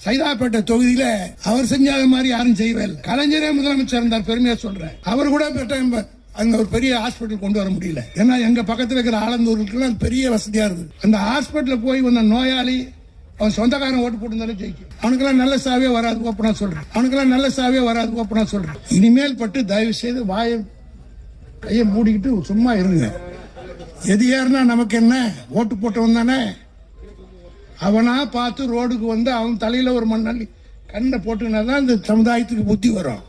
சைதாப்பேட்டை தொகுதியில அவர் செஞ்சாத மாதிரி யாரும் செய்யவே இல்லை. கலைஞரே முதலமைச்சர் இருந்தார், பெருமையா சொல்றேன். அவர் கூட அங்க ஒரு பெரிய ஹாஸ்பிட்டல் கொண்டு வர முடியல. ஏன்னா எங்க பக்கத்துல இருக்கிற ஆலந்தூருக்கு பெரிய வசதியா இருக்குது. அந்த ஹாஸ்பிட்டல் போய் வந்த நோயாளி அவன் சொந்தக்காரன் ஓட்டு போட்டு ஜெயிக்கும். அவனுக்கெல்லாம் நல்ல சாவே வராது ஓப்பனா சொல்றேன். அவனுக்கெல்லாம் நல்ல சாவே வராது ஓப்பனா சொல்றேன். இனிமேல் பட்டு தயவு செய்து கையை மூடிக்கிட்டு சும்மா இருங்க. எது ஏறினா நமக்கு என்ன, ஓட்டு போட்டவன் தானே. அவனா பார்த்து ரோடுக்கு வந்து அவன் தலையில ஒரு மண்ணள்ளி கண்ணை போட்டுனாதான் இந்த சமுதாயத்துக்கு புத்தி வரும்.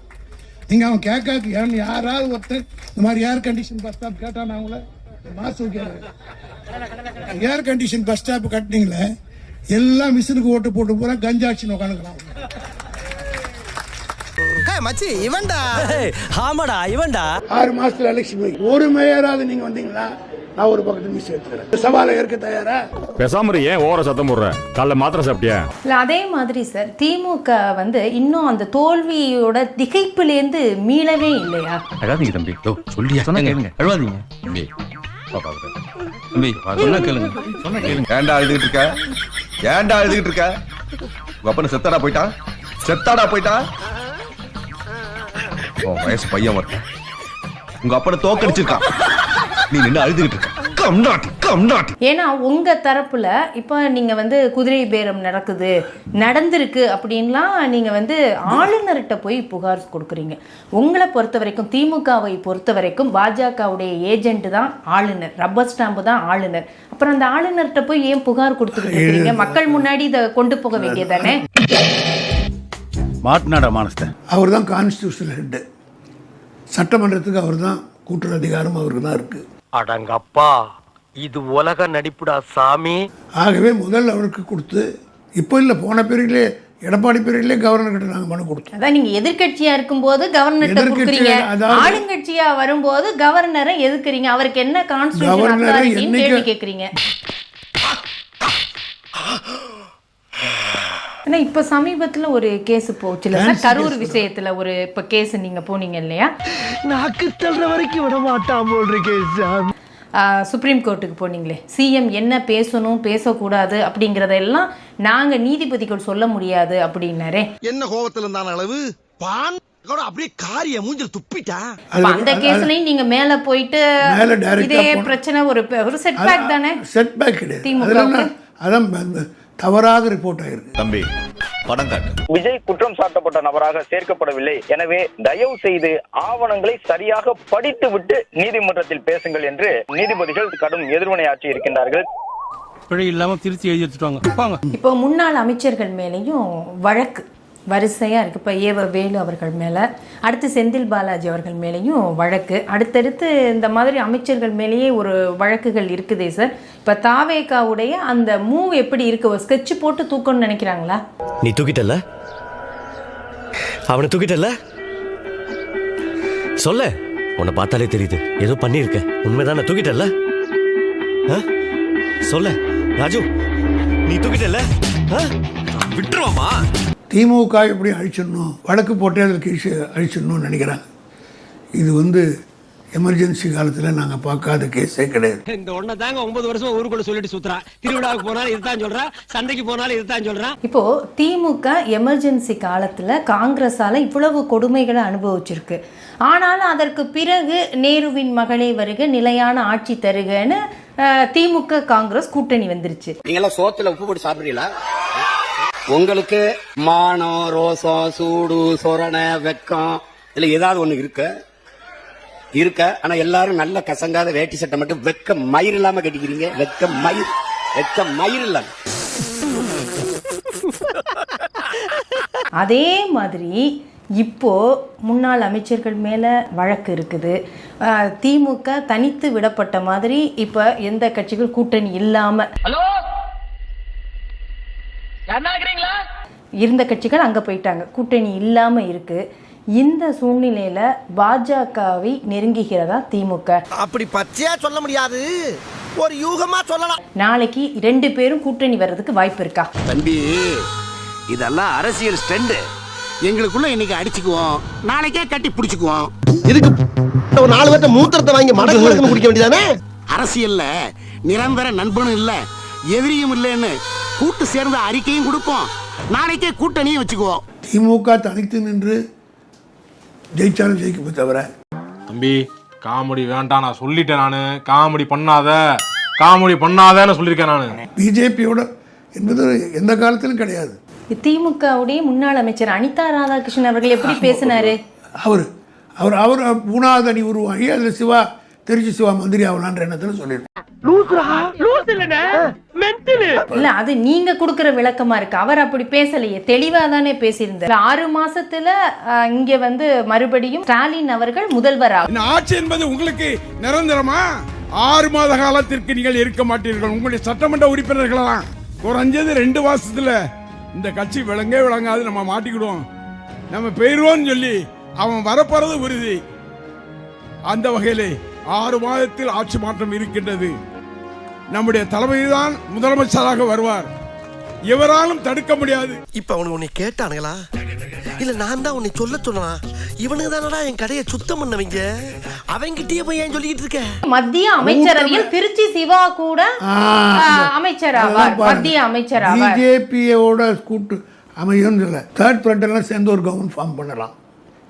நீங்க அவன் கேட்க யாராவது ஒருத்தர் இந்த மாதிரி ஏர் கண்டிஷன் பஸ் ஸ்டாப் கேட்டான், அவங்கள மாசம் ஏர் கண்டிஷன் பஸ் ஸ்டாப் கட்டினீங்களே, எல்லாம் மிஷினுக்கு ஓட்டு போட்டு போற கஞ்சாட்சி உட்காந்துக்கலாம். மச்சி இவன்டா. ஆமாடா இவன்டா. 6 மாசத்துல எலெக்ஷன் ஒரு மேயராவது நீங்க வந்தீங்களா, நான் ஒரு பக்கத்து மிஸ் எடுத்துக்கிறேன். சவாலை ஏற்க தயாரா? பேசாம ஏன் ஓர சத்தம் போடுற? காலைல மாத்திரை சாப்பிட்டியா? இல்ல அதே மாதிரி சார் திமுக இன்னும் அந்த தோல்வியோட திகைப்பிலேருந்து மீளவே இல்லையா? அழாதீங்க தம்பி, சொல்லியா சொன்னா கேளுங்க. அழாதீங்க தம்பி, தம்பி சொன்னா கேளுங்க, சொன்னா கேளுங்க. ஏன்டா அழுதுகிட்டு இருக்க? ஏன்டா அழுதுகிட்டு இருக்க? உங்க அப்பனை செத்தாடா போயிட்டா. வயசு பையன் வரட்ட உங்க அப்பனை தோக்கடிச்சிருக்கான், நீ நின்று அழுதுகிட்டு இருக்க. ஏன்னா உங்க தரப்புல இப்ப நீங்க குதிரை பேரம் நடந்திருக்கு அப்படின்லாம் நீங்க ஆளுநர்கிட்ட போய் புகார் கொடுக்குறீங்க. உங்களை பொறுத்த வரைக்கும், திமுகவை பொறுத்த வரைக்கும் பாஜகவுடைய ஏஜென்ட் தான் ஆளுநர், ரப்பர் ஸ்டாம்பு தான் ஆளுநர். அப்புறம் அந்த ஆளுநர்கிட்ட போய் ஏன் புகார் கொடுத்துக்கிட்டு இருக்கீங்க? மக்கள் முன்னாடி இதை கொண்டு போக வேண்டியதானே? அவர் தான் கான்ஸ்டிடியூஷனல் ஹெட், சட்டமன்றத்துக்கு அவர் தான் கூட்டுற அதிகாரம் அவருக்கு தான் இருக்கு. அடங்கப்பா, இது உலக நடிப்புடா சாமி. ஆகவே முதல் அவருக்கு கொடுத்து, இப்போ இல்ல போன பீரியட்ல எடப்பாடி பீரியட்ல கவர்னர் கிட்ட நாங்க மனு கொடுத்தோம். அதான் நீங்க எதிர்க்கட்சியா இருக்கும்போது கவர்னர்ட்ட கொடுக்குறீங்க, ஆளுங்கட்சியா வரும்போது கவர்னரை எதுக்குறீங்க? அவருக்கு என்ன கான்ஸ்டிடியூஷன் அத்தாரிட்டின்னு கேள்வி கேக்குறீங்க. இப்ப சமீபத்துல ஒரு கேஸ் போச்சுல சார், கரூர் விஷயத்துல ஒரு இப்ப கேஸ் நீங்க போனீங்க இல்லையா? நாக்கு தள்ளுற வரைக்கும் விட மாட்டான் போல் இருக்கேன். சுப்ரீம் கோர்ட்டுக்கு போனீங்களே, சிஎம் என்ன பேசணும் பேசக்கூடாது அப்படிங்கறதெல்லாம் நாங்க நீதிபதிகள் சொல்ல முடியாது அப்படின்னாரே. என்ன கோபத்துல இருந்தான அளவு அப்படியே காரிய மூஞ்சில துப்பிட்டா. அந்த கேஸ்லயும் நீங்க மேல போயிட்டு இதே பிரச்சனை ஒரு செட்பேக் தானே? செட்பேக் கிடையாது, அதான் தவறாக ரிப்போர்ட் ஆயிருக்கு. தம்பி படம் காட்டு. விஜய் குற்றம் சாட்டப்பட்ட நபராக சேர்க்கப்படவில்லை, எனவே தயவு செய்து ஆவணங்களை சரியாக படித்து விட்டு நீதிமன்றத்தில் பேசுங்கள் என்று நீதிபதிகள் கடும் எதிர்வினையாற்றி இருக்கின்றார்கள். பிழை இல்லாம திருச்சி எழுதி எடுத்துட்டாங்க. இப்போ முன்னாள் அமைச்சர்கள் மேலேயும் வழக்கு வரிசையாக இருக்குது. இப்போ ஏவ வேலு அவர்கள் மேலே, அடுத்து செந்தில் பாலாஜி அவர்கள் மேலேயும் வழக்கு, அடுத்தடுத்து இந்த மாதிரி அமைச்சர்கள் மேலேயே ஒரு வழக்குகள் இருக்குதே சார். இப்போ தாவேகாவுடைய அந்த மூவ் எப்படி இருக்கு? ஒரு ஸ்கெட்ச் போட்டு தூக்கணும்னு நினைக்கிறாங்களா? நீ தூக்கிட்டல்ல, அவனை தூக்கிட்டல்ல, சொல்ல, உன்னை பார்த்தாலே தெரியுது ஏதோ பண்ணியிருக்க. உண்மைதானே? தூக்கிட்டல்ல, சொல்ல ராஜு, நீ தூக்கிட்டல்ல, விட்டுருவாமா? திமுக எப்படி அழிச்சிடணும், வழக்கு போட்டே அதற்கு அழிச்சிடணும்னு நினைக்கிறாங்க. இது எமர்ஜென்சி காலத்தில் நாங்கள் பார்க்காத கேஸே கிடையாது. இந்த ஒன்றை தாங்க 9 வருஷம் ஊருக்குள்ள சொல்லிட்டு சுத்துறான். திருவிழாவுக்கு போனாலும் இதுதான் சொல்றான், சந்தைக்கு போனாலும் இதுதான் சொல்றான். இப்போ திமுக எமர்ஜென்சி காலத்தில் காங்கிரஸால இவ்வளவு கொடுமைகளை அனுபவிச்சிருக்கு. ஆனாலும் அதற்கு பிறகு நேருவின் மகளே வருக, நிலையான ஆட்சி தருகன்னு திமுக காங்கிரஸ் கூட்டணி வந்துருச்சு. நீங்க சோத்துல உப்பு போட்டு சாப்பிடுறீங்களா? உங்களுக்கு மானம், ரோசம், சூடு, சொரணை, வெக்கம் இதுல ஏதாவது ஒண்ணு இருக்க ஆனா எல்லாரும் நல்ல கசங்காத வேட்டி சட்டை மட்டும் வெக்க மயிர் இல்லாம கட்டிக்கிறீங்க. வெக்க மயிர் இல்லாம. அதே மாதிரி இப்போ முன்னாள் அமைச்சர்கள் மேல வழக்கு இருக்குது. திமுக தனித்து விடப்பட்ட மாதிரி இப்ப எந்த கட்சிகள் கூட்டணி இல்லாம இருந்த கட்சிகள் அங்க போயிட்டாங்க, கூட்டணி இல்லாம இருக்கு. இந்த சூழ்நிலையில பாஜகவை நெருங்குகிறதா திமுக? அப்படி பச்சையா சொல்ல முடியாது, ஒரு யூகமா சொல்லலாம். நாளைக்கு 2 பேரும் கூட்டணி வர்றதுக்கு வாய்ப்பு இருக்கா? தம்பி, இதெல்லாம் அரசியல் ஸ்டண்ட். எங்களுக்குள்ள இன்னைக்கு அடிச்சுக்குவோம், நாளைக்கே கட்டி பிடிச்சுக்குவோம். இதுக்கு ஒரு 4 பேர்த்த மூத்திரத்தை வாங்கி மடக்கு குடிக்க வேண்டியதானே? அரசியல்ல நிரந்தர நண்பனும் இல்ல எதிரியும் இல்லைன்னு கூட்டு சேர்ந்து அறிக்கையும் கொடுப்போம், நாளைக்கே கூட்டணியும் வச்சுக்குவோம். திமுக தனித்து நின்று ஜெயிச்சாலும் ஜெயிக்க தவிர. தம்பி காமெடி வேண்டாம், நான் சொல்லிட்டேன். நானு காமெடி பண்ணாதன்னு சொல்லியிருக்கேன் நானு. பிஜேபியோட என்பது எந்த காலத்திலும் கிடையாது. திமுகவுடைய முன்னாள் அமைச்சர் அனிதா ராதாகிருஷ்ணன் அவர்கள் எப்படி பேசினாரு? அவர் அவர் அவர் 3வது அணி உருவாகி அதுல சிவா திருச்சி சிவா மந்திரி ஆகலான்ற எண்ணத்துல சொல்லியிருக்காரு. இல்ல அது நீங்க கொடுக்கிற விளக்கமா இருக்கு. அவர் அப்படி பேசலையே, தெளிவா தானே பேசியிருந்தார். 6 மாசத்துல இங்க வந்து மறுபடியும் ஸ்டாலின் அவர்கள் முதல்வராக. ஆட்சி என்பது உங்களுக்கு நிரந்தரமா? 6 மாத காலத்திற்கு நீங்கள் இருக்க மாட்டீர்கள். உங்களுடைய சட்டமன்ற உறுப்பினர்களெல்லாம் குறைஞ்சது 2 மாசத்துல இந்த கட்சி விளங்காது, நம்ம மாட்டிக்கிடுவோம், நம்ம போயிருவோம்னு சொல்லி அவன் வரப்போறது உறுதி. அந்த வகையிலே 6 மாதத்தில் ஆட்சி மாற்றம் இருக்கின்றது. நம்முடைய தளபதிதான் முதலமைச்சராக வருவார். எவராலும் தடுக்க முடியாது. இப்ப அவனுக்கு உன்னை கேட்டானுங்களா இல்ல நான் தான் உன்னை சொல்ல சொன்னா? இவனுக்கு தானடா என் கடையை சுத்தம் பண்ணவங்க, அவங்கிட்டயே போய் ஏன் சொல்லிட்டு இருக்க? மத்திய அமைச்சரவையில் திருச்சி சிவா கூட அமைச்சராவார், மத்திய அமைச்சராவார். பிஜேபியோட கூட்டு அமையும் இல்ல, தேர்ட் ஃப்ரண்ட் எல்லாம் சேர்ந்து ஒரு கவர்மெண்ட் ஃபார்ம் பண்ணலாம்.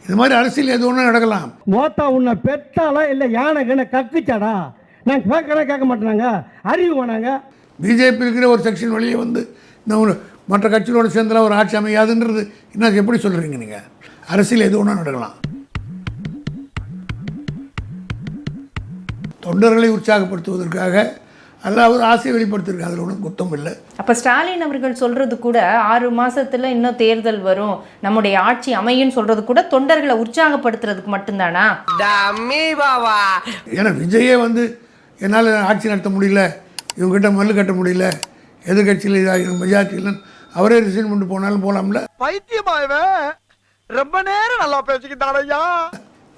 இது மாதிரி அரசியல் எது ஒண்ணு நடக்கலாம். மோத்தா உன்னை பெத்தாலா இல்ல யானை கண்ண கக்குச்சாடா? நான் கேட்க மாட்டாங்க, அறிவு வேணாங்க. பிஜேபி இருக்கிற ஒரு செக்ஷன் வெளியே வந்து இந்த மற்ற கட்சிகளோட சேர்ந்தெல்லாம் ஒரு ஆட்சி அமையாதுன்றது என்ன எப்படி சொல்றீங்க நீங்க? அரசியல் எது ஒன்றா நடக்கலாம். தொண்டர்களை உற்சாகப்படுத்துவதற்காக அல்ல, அவர் ஆசையை வெளிப்படுத்திருக்காங்க, அதில் ஒன்றும் குத்தம் இல்லை. அப்ப ஸ்டாலின் அவர்கள் சொல்றது கூட 6 மாசத்துல இன்னும் தேர்தல் வரும், நம்முடைய ஆட்சி அமையும் சொல்றது கூட தொண்டர்களை உற்சாகப்படுத்துறதுக்கு மட்டும்தானா? ஏன்னா விஜயே வந்து என்னால் ஆட்சி நடத்த முடியல, இவங்ககிட்ட மல்லு கட்ட முடியல, எதிர்கட்சியில் மெஜாரிட்டி இல்லைன்னு அவரே ரிசைன் பண்ணிட்டு போனாலும் போலாம்ல. பைத்தியமாயவே ரொம்ப நேரம் நல்லா பேசிக்கிட்டாரையா.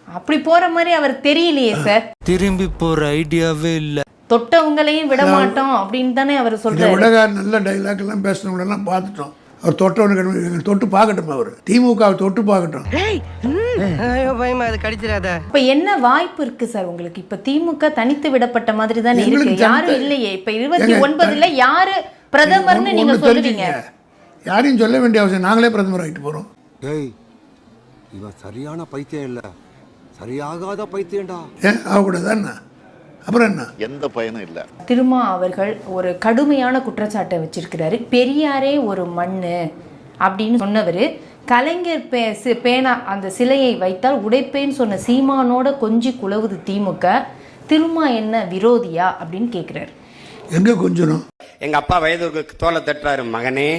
அப்படி போற மாதிரி அவர் தெரியலையே சார். திரும்பி போற ஐடியாவே இல்ல. தொட்டவங்களையும் விட மாட்டோம் அப்படின்னு தானே அவர் சொல்றாரு. விடகா நல்ல டைலாக் எல்லாம் பேசுறவங்க எல்லாம் பார்த்துட்டோம். அவர் தொட்டவனுக்கு தொட்டு பார்க்கட்டும், அவர் திமுக தொட்டு பார்க்கட்டும். இப்ப என்ன வாய்ப்பு இருக்கு சார் உங்களுக்கு? இப்ப திமுக தனித்து விடப்பட்ட மாதிரி தானே இருக்கு, யாரும் இல்லையே. இப்ப 29ல யாரு பிரதமர்னு நீங்க சொல்லுவீங்க? யாரையும் சொல்ல வேண்டிய அவசியம், நாங்களே பிரதமர் ஆகிட்டு போறோம். இவன் சரியான பைத்தியம் இல்ல, சரியாகாத பைத்தியம்டா. ஏன் ஆகக்கூடாது? அப்புறம் என்ன? எந்த பயனும் இல்ல. திருமா அவர்கள் ஒரு கடுமையான குற்றச்சாட்டை வச்சிருக்கிறாரு. பெரியாரே ஒரு மண்ணு அப்படின்னு சொன்னவர், கலைஞர் பேனா அந்த சிலையை வைத்தால் உடைப்பேன்னு சொன்ன சீமானோட கொஞ்சி குலவுது திமுக. திருமா என்ன விரோதியா அப்படின்னு கேட்கிறாரு. எங்க கொஞ்சம் எங்க அப்பா வயதுக்கு தோலை தட்டுறாரு, மகனே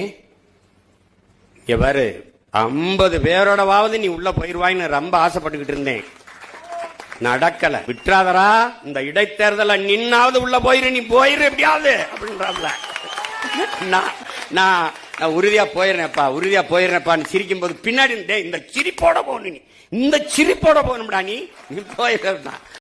எவரு 50 பேரோடவாவது நீ உள்ள போயிருவாயின்னு ரொம்ப ஆசைப்பட்டுக்கிட்டு இருந்தேன், நடக்கல, விட்டுறாதரா, இந்த இடைத்தேர்தல நின்னாவது உள்ள போயிரு, நீ போயிரு எப்படியாவது அப்படின்றாப்ல. நான் உறுதியா போயிடுறேன்ப்பான்னு சிரிக்கும் போது பின்னாடி இந்த சிரிப்போட போகணும், நீ இந்த சிரிப்போட போகணும்டா, நீ போயிடுறா.